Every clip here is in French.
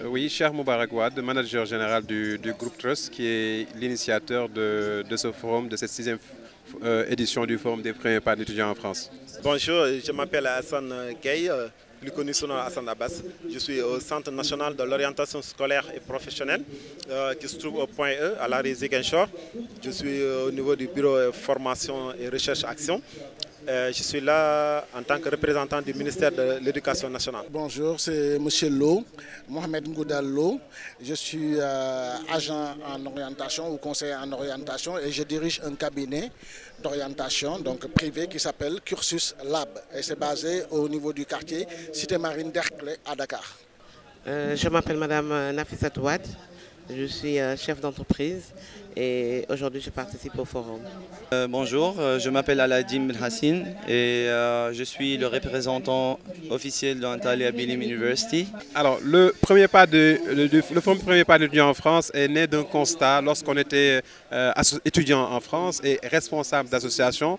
Oui, cher Moubarak Wade, manager général du groupe Trust, qui est l'initiateur de ce forum, de cette sixième édition du forum des premiers pas d'étudiants en France. Bonjour, je m'appelle Hassan Kay, plus connu sous le nom Hassan Abbas. Je suis au Centre national de l'orientation scolaire et professionnelle qui se trouve au point E, à l'arrêt Ziguinchor. Je suis au niveau du bureau formation et recherche action. Je suis là en tant que représentant du ministère de l'Éducation nationale. Bonjour, c'est M. Lo, Mohamed Ngoudal Lo. Je suis agent en orientation ou conseiller en orientation et je dirige un cabinet d'orientation donc privé qui s'appelle Cursus Lab et c'est basé au niveau du quartier Cité Marine d'Erclé à Dakar. Je m'appelle Madame Nafisat Ouad, je suis chef d'entreprise et aujourd'hui je participe au forum. Bonjour, je m'appelle Aladim Hassine et je suis le représentant officiel de Antalya Bilim University. Alors, le forum Premier pas d'étudiants en France est né d'un constat lorsqu'on était étudiant en France et responsable d'associations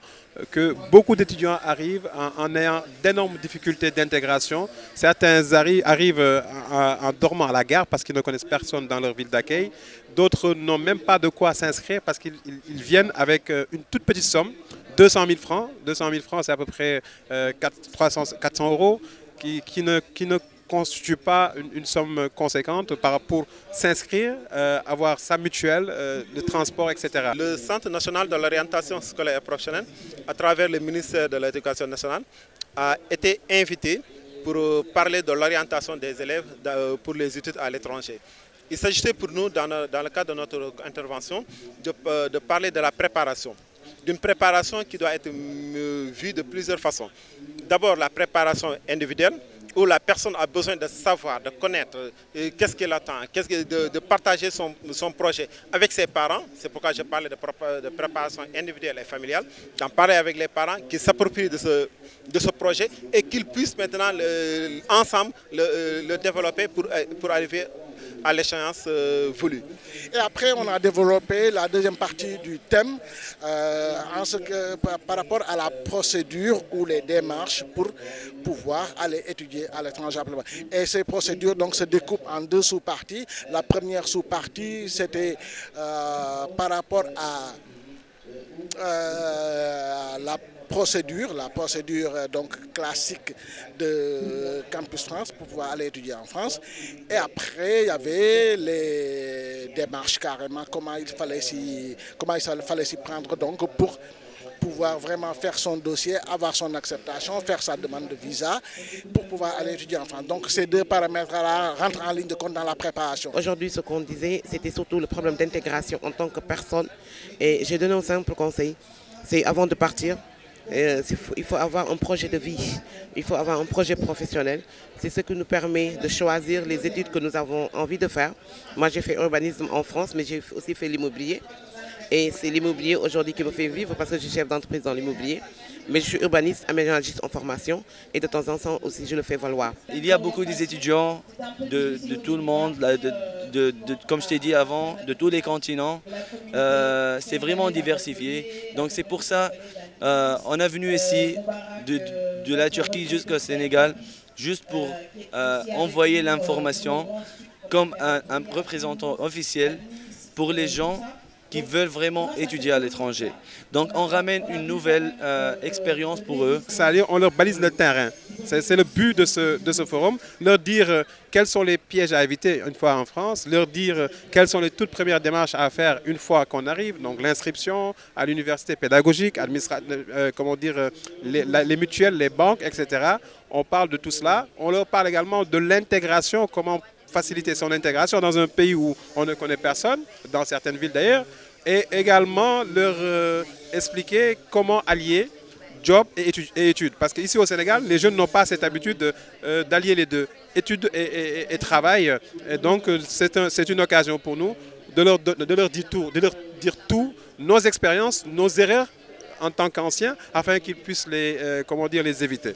que beaucoup d'étudiants arrivent en ayant d'énormes difficultés d'intégration. Certains arrivent en dormant à la gare parce qu'ils ne connaissent personne dans leur ville d'accueil. D'autres n'ont même pas de quoi s'inscrire parce qu'ils viennent avec une toute petite somme, 200 000 francs. 200 000 francs, c'est à peu près 400 euros, qui ne constitue pas une somme conséquente pour s'inscrire, avoir sa mutuelle de transport, etc. Le Centre national de l'orientation scolaire et professionnelle, à travers le ministère de l'Éducation nationale, a été invité pour parler de l'orientation des élèves pour les études à l'étranger. Il s'agissait pour nous, dans le cadre de notre intervention, de parler de la préparation. D'une préparation qui doit être vue de plusieurs façons. D'abord, la préparation individuelle, où la personne a besoin de savoir, de connaître qu'est-ce qu'elle attend, de partager son projet avec ses parents. C'est pourquoi je parlais de préparation individuelle et familiale. D'en parler avec les parents qui s'approprient de ce projet et qu'ils puissent maintenant ensemble le développer pour arriver à l'échéance voulue. Et après, on a développé la deuxième partie du thème par rapport à la procédure ou les démarches pour pouvoir aller étudier à l'étranger. Et ces procédures donc, se découpent en deux sous-parties. La première sous-partie, c'était par rapport à la procédure donc classique de Campus France pour pouvoir aller étudier en France. Et après, il y avait les démarches carrément, comment il fallait s'y prendre donc pour pouvoir vraiment faire son dossier, avoir son acceptation, faire sa demande de visa pour pouvoir aller étudier en France. Donc ces deux paramètres-là rentrent en ligne de compte dans la préparation. Aujourd'hui, ce qu'on disait, c'était surtout le problème d'intégration en tant que personne. Et j'ai donné un simple conseil, c'est avant de partir, il faut avoir un projet de vie, il faut avoir un projet professionnel. C'est ce qui nous permet de choisir les études que nous avons envie de faire. Moi, j'ai fait urbanisme en France, mais j'ai aussi fait l'immobilier. Et c'est l'immobilier aujourd'hui qui me fait vivre parce que je suis chef d'entreprise dans l'immobilier. Mais je suis urbaniste, aménagiste en formation et de temps en temps aussi je le fais valoir. Il y a beaucoup d'étudiants de tout le monde, comme je t'ai dit avant, de tous les continents. C'est vraiment diversifié. Donc c'est pour ça on est venu ici de la Turquie jusqu'au Sénégal, juste pour envoyer l'information comme un représentant officiel pour les gens qui veulent vraiment étudier à l'étranger. Donc on ramène une nouvelle expérience pour eux. C'est-à-dire on leur balise le terrain. C'est le but de ce forum, leur dire quels sont les pièges à éviter une fois en France, leur dire quelles sont les toutes premières démarches à faire une fois qu'on arrive, donc l'inscription à l'université pédagogique, les mutuelles, les banques, etc. On parle de tout cela. On leur parle également de l'intégration, comment faciliter son intégration dans un pays où on ne connaît personne, dans certaines villes d'ailleurs, et également leur expliquer comment allier job et études. Parce qu'ici au Sénégal, les jeunes n'ont pas cette habitude d'allier les deux, études et travail. Et donc c'est une occasion pour nous de leur dire tout, nos expériences, nos erreurs en tant qu'anciens, afin qu'ils puissent les éviter.